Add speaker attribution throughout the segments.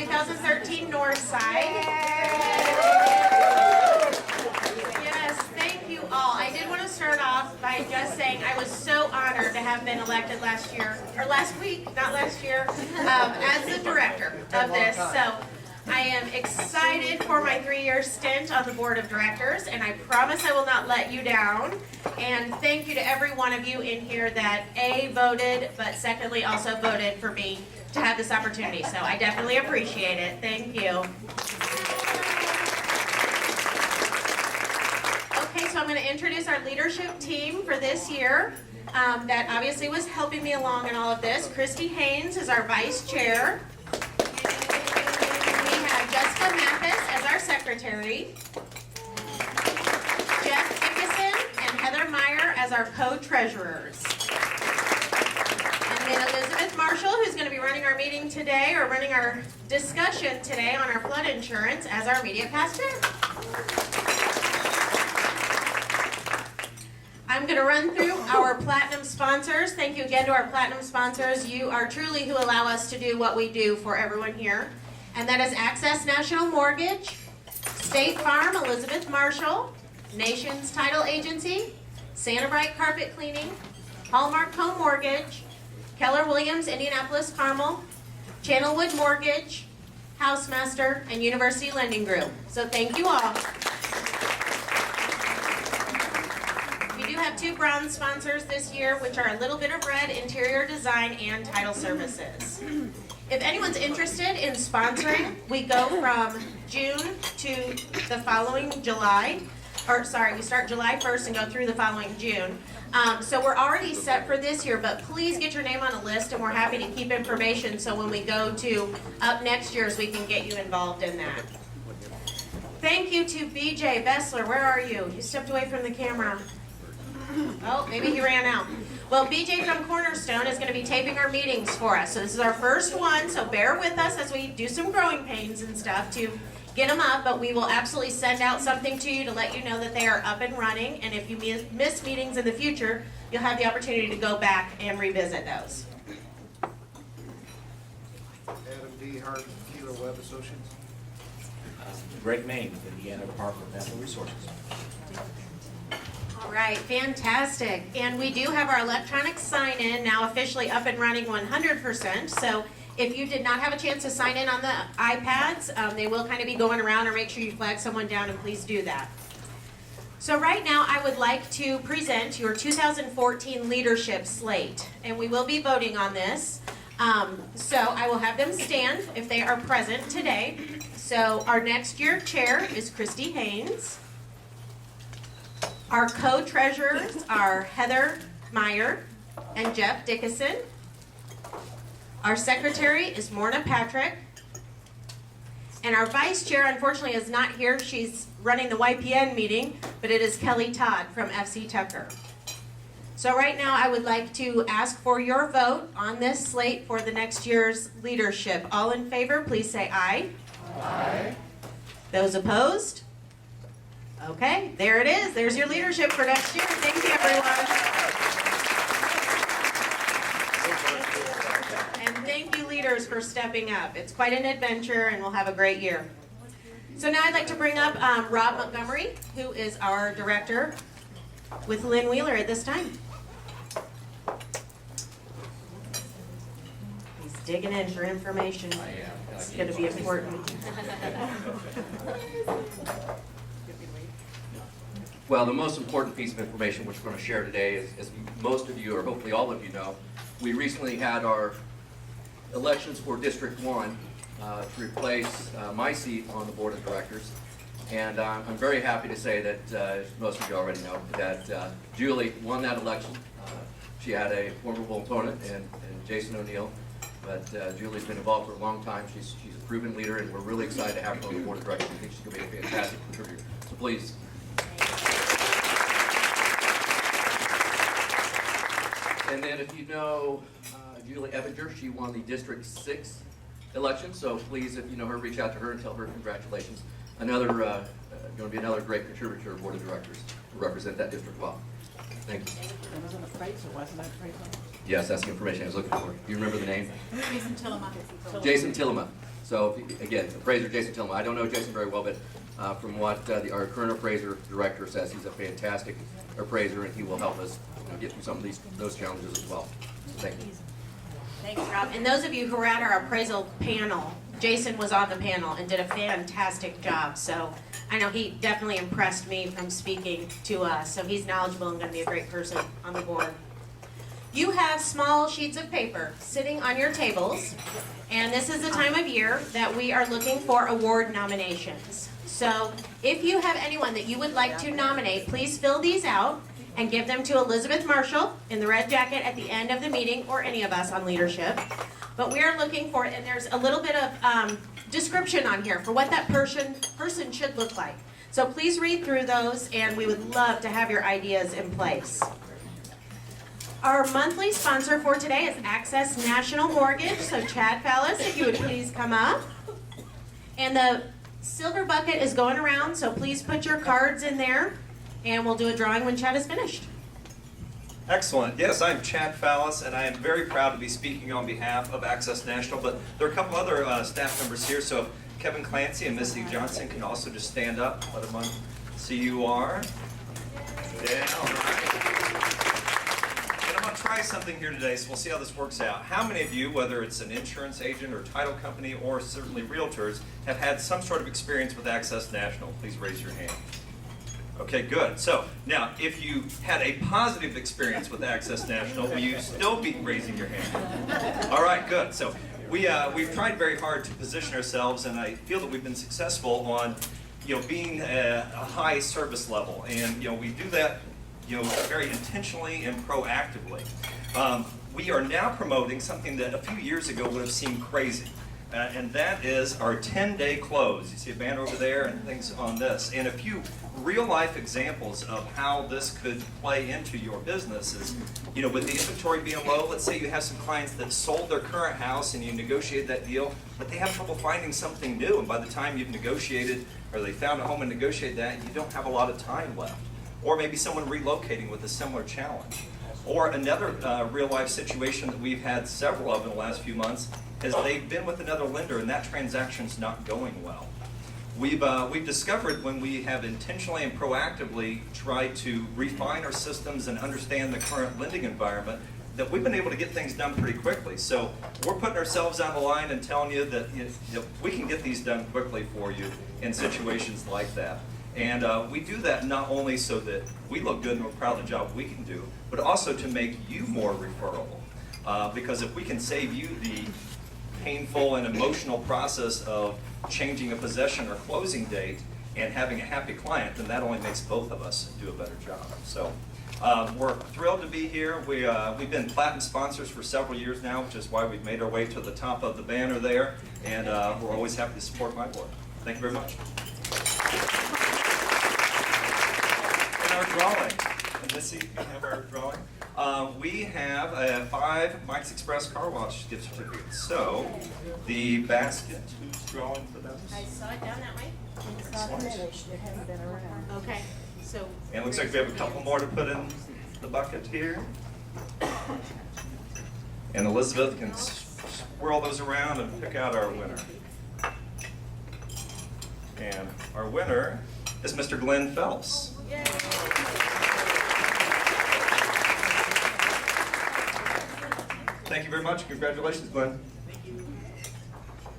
Speaker 1: 2013 Northside. Yes, thank you all. I did want to start off by just saying I was so honored to have been elected last week, not last year, as the director of this. So I am excited for my 3-year stint on the board of directors, and I promise I will not let you down. And thank you to every one of you in here that A, voted, but secondly also voted for me to have this opportunity. So I definitely appreciate it. Thank you. Okay, so I'm going to introduce our leadership team for this year that obviously was helping me along in all of this. Christy Haynes is our vice chair. Jessica Mathis as our secretary, Jeff Dickinson and Heather Meyer as our co-treasurers. And then Elizabeth Marshall, who's going to be running our meeting today, or running our discussion today on our flood insurance, as our media past chair. I'm going to run through our platinum sponsors. Thank you again to our platinum sponsors. You are truly who allow us to do what we do for everyone here. And that is Access National Mortgage, State Farm, Elizabeth Marshall, Nations Title Agency, Santa Bright Carpet Cleaning, Hallmark Home Mortgage, Keller Williams, Indianapolis Carmel, Channelwood Mortgage, Housemaster, and University Lending Group. So thank you all. We do have 2 bronze sponsors this year, which are a little bit of red, interior design, and title services. If anyone's interested in sponsoring, we go from June to the following July, we start July 1st and go through the following June. So we're already set for this year, but please get your name on a list, and we're happy to keep information so when we go to up next year's, we can get you involved in that. Thank you to BJ Bessler. Where are you? You stepped away from the camera. Oh, maybe he ran out. Well, BJ from Cornerstone is going to be taping our meetings for us. So this is our first one, so bear with us as we do some growing pains and stuff to get them up, but we will absolutely send out something to you to let you know that they are up and running, and if you miss meetings in the future, you'll have the opportunity to go back and revisit those.
Speaker 2: Adam D. Hart, Keeler Webb Associates.
Speaker 3: Greg Main with Indiana Department of Natural Resources.
Speaker 1: All right, fantastic. And we do have our electronic sign-in now officially up and running 100%. So if you did not have a chance to sign in on the iPads, they will kind of be going around, or make sure you flag someone down, and please do that. So right now I would like to present your 2014 leadership slate, and we will be voting on this. So I will have them stand if they are present today. So our next year chair is Christy Haynes. Our co-treasurers are Heather Meyer and Jeff Dickinson. Our secretary is Morna Patrick. And our vice chair, unfortunately, is not here. She's running the YPN meeting, but it is Kelly Todd from FC Tucker. So right now, I would like to ask for your vote on this slate for the next year's leadership. All in favor, please say aye.
Speaker 2: Aye.
Speaker 1: Those opposed? Okay, there it is. There's your leadership for next year. Thank you, everyone. And thank you, leaders, for stepping up. It's quite an adventure, and we'll have a great year. So now I'd like to bring up Rob Montgomery, who is our director with Lynn Wheeler at this time. He's digging in for information. It's going to be important.
Speaker 4: Well, the most important piece of information which we're going to share today is, as most of you, or hopefully all of you know, we recently had our elections for District 1 to replace my seat on the Board of Directors. And I'm very happy to say that, as most of you already know, that Julie won that election. She had a formidable opponent in Jason O'Neill, but Julie's been involved for a long time. She's a proven leader, and we're really excited to have her on the Board of Directors. I think she's going to be a fantastic contributor. So please. And then if you know Julie Evinger, she won the District 6 election, so please, if you know her, reach out to her and tell her congratulations. Another, going to be another great contributor to our Board of Directors to represent that district well. Thank you.
Speaker 5: It wasn't a phrase, or wasn't that a phrase?
Speaker 4: Yes, that's the information I was looking for. Do you remember the name?
Speaker 5: Jason Tillema.
Speaker 4: Jason Tillema. So, again, appraiser Jason Tillman, I don't know Jason very well, but from what our current appraiser director says, he's a fantastic appraiser, and he will help us get through some of those challenges as well. So thank you.
Speaker 1: Thanks, Rob. And those of you who were at our appraisal panel, Jason was on the panel and did a fantastic job. So I know he definitely impressed me from speaking to us. So he's knowledgeable and going to be a great person on the board. You have small sheets of paper sitting on your tables, and this is the time of year that we are looking for award nominations. So if you have anyone that you would like to nominate, please fill these out and give them to Elizabeth Marshall in the red jacket at the end of the meeting, or any of us on leadership. But we are looking for, and there's a little bit of description on here for what that person should look like. So please read through those, and we would love to have your ideas in place. Our monthly sponsor for today is Access National Mortgage. So Chad Fallis, if you would please come up. And the silver bucket is going around, so please put your cards in there, and we'll do a drawing when Chad is finished.
Speaker 6: Excellent. Yes, I'm Chad Fallis, and I am very proud to be speaking on behalf of Access National, but there are a couple other staff members here, so Kevin Clancy and Missy Johnson can also just stand up. Let them see you are. Yeah, all right. And I'm going to try something here today, so we'll see how this works out. How many of you, whether it's an insurance agent or title company or certainly realtors, have had some sort of experience with Access National? Please raise your hand. Okay, good. So now, if you had a positive experience with Access National, will you still be raising your hand? All right, good. So we've tried very hard to position ourselves, and I feel that we've been successful on, being a high service level, and we do that, very intentionally and proactively. We are now promoting something that a few years ago would have seemed crazy. And that is our 10-day close. You see a banner over there and things on this. And a few real-life examples of how this could play into your business is, with the inventory being low, let's say you have some clients that sold their current house and you negotiated that deal, but they have trouble finding something new. And by the time you've negotiated, or they found a home and negotiated that, you don't have a lot of time left. Or maybe someone relocating with a similar challenge. Or another real-life situation that we've had several of in the last few months is they've been with another lender and that transaction's not going well. We've discovered when we have intentionally and proactively tried to refine our systems and understand the current lending environment that we've been able to get things done pretty quickly. So we're putting ourselves on the line and telling you that we can get these done quickly for you in situations like that. And we do that not only so that we look good and we're proud of the job we can do, but also to make you more referable. Because if we can save you the painful and emotional process of changing a possession or closing date and having a happy client, then that only makes both of us do a better job. So we're thrilled to be here. We've been platinum sponsors for several years now, which is why we've made our way to the top of the banner there. And we're always happy to support MIBOR. Thank you very much. Our drawing. And Missy, you have our drawing. We have 5 Mike's Express Car Wash gift certificates. So, the basket, who's drawing for those?
Speaker 1: I saw it down that way.
Speaker 5: It hadn't been around.
Speaker 1: Okay, so.
Speaker 6: And it looks like we have a couple more to put in the bucket here. And Elizabeth can swirl those around and pick out our winner. And our winner is Mr. Glenn Phelps.
Speaker 1: Yay.
Speaker 6: Thank you very much. Congratulations, Glenn.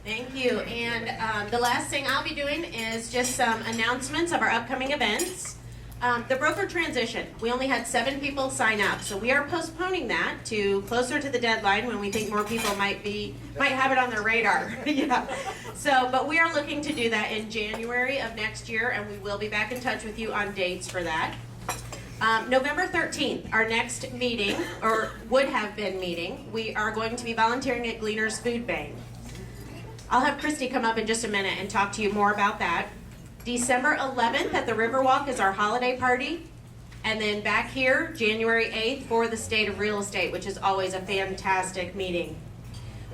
Speaker 1: Thank you. And the last thing I'll be doing is just some announcements of our upcoming events. The broker transition. We only had 7 people sign up, so we are postponing that to closer to the deadline when we think more people might have it on their radar. Yeah. So, but we are looking to do that in January of next year, and we will be back in touch with you on dates for that. November 13th, our next meeting, or would have been meeting, we are going to be volunteering at Gleaner's Food Bank. I'll have Christy come up in just a minute and talk to you more about that. December 11th at the Riverwalk is our holiday party. And then back here, January 8th for the State of Real Estate, which is always a fantastic meeting.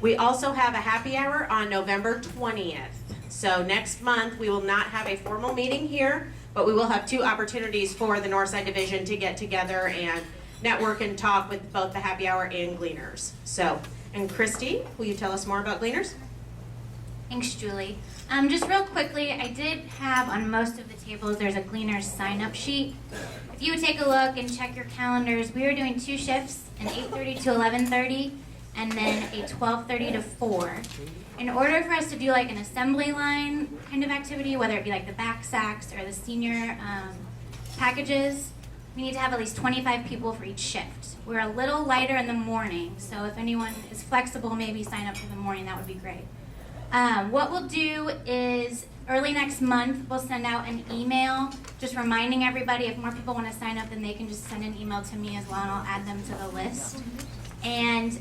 Speaker 1: We also have a happy hour on November 20th. So next month, we will not have a formal meeting here, but we will have 2 opportunities for the Northside Division to get together and network and talk with both the happy hour and Gleaners. So, and Christy, will you tell us more about Gleaners?
Speaker 7: Thanks, Julie. Just real quickly, I did have on most of the tables, there's a Gleaner's sign-up sheet. If you would take a look and check your calendars, we are doing 2 shifts, an 8:30 to 11:30, and then a 12:30 to 4. In order for us to do like an assembly line kind of activity, whether it be like the back sacks or the senior packages, we need to have at least 25 people for each shift. We're a little lighter in the morning, so if anyone is flexible, maybe sign up for the morning, that would be great. What we'll do is early next month, we'll send out an email just reminding everybody if more people want to sign up, then they can just send an email to me as well, and I'll add them to the list. And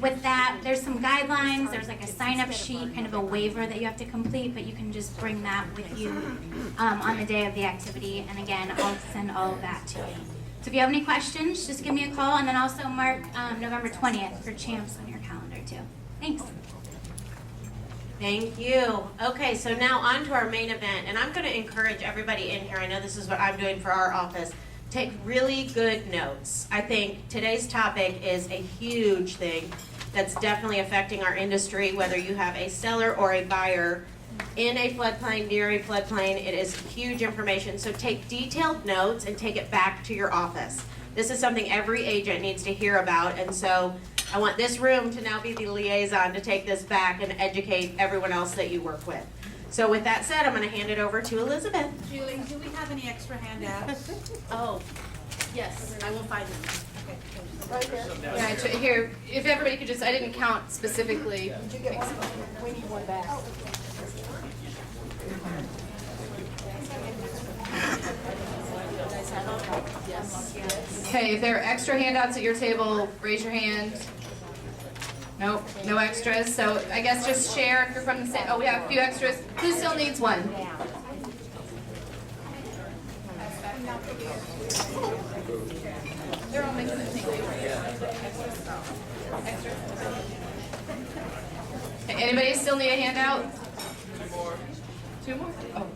Speaker 7: with that, there's some guidelines. There's like a sign-up sheet, kind of a waiver that you have to complete, but you can just bring that with you on the day of the activity. And again, I'll send all of that to you. So if you have any questions, just give me a call, and then also mark November 20th for champs on your calendar too. Thanks.
Speaker 1: Thank you. Okay, so now on to our main event, and I'm going to encourage everybody in here, I know this is what I'm doing for our office, take really good notes. I think today's topic is a huge thing that's definitely affecting our industry, whether you have a seller or a buyer in a floodplain, near a floodplain. It is huge information, so take detailed notes and take it back to your office. This is something every agent needs to hear about, and so I want this room to now be the liaison to take this back and educate everyone else that you work with. So with that said, I'm going to hand it over to Elizabeth.
Speaker 8: Julie, do we have any extra handouts?
Speaker 9: Oh, yes, I will find them.
Speaker 5: Right here.
Speaker 9: Yeah, here, if everybody could just, I didn't count specifically.
Speaker 5: Did you get one? We need one back.
Speaker 9: Okay, if there are extra handouts at your table, raise your hand. Nope, no extras, so I guess just share if you're from the same, oh, we have a few extras. Who still needs one? They're all making it, thank you. Extra? Okay, anybody still need a handout? 2 more. 2 more? Oh.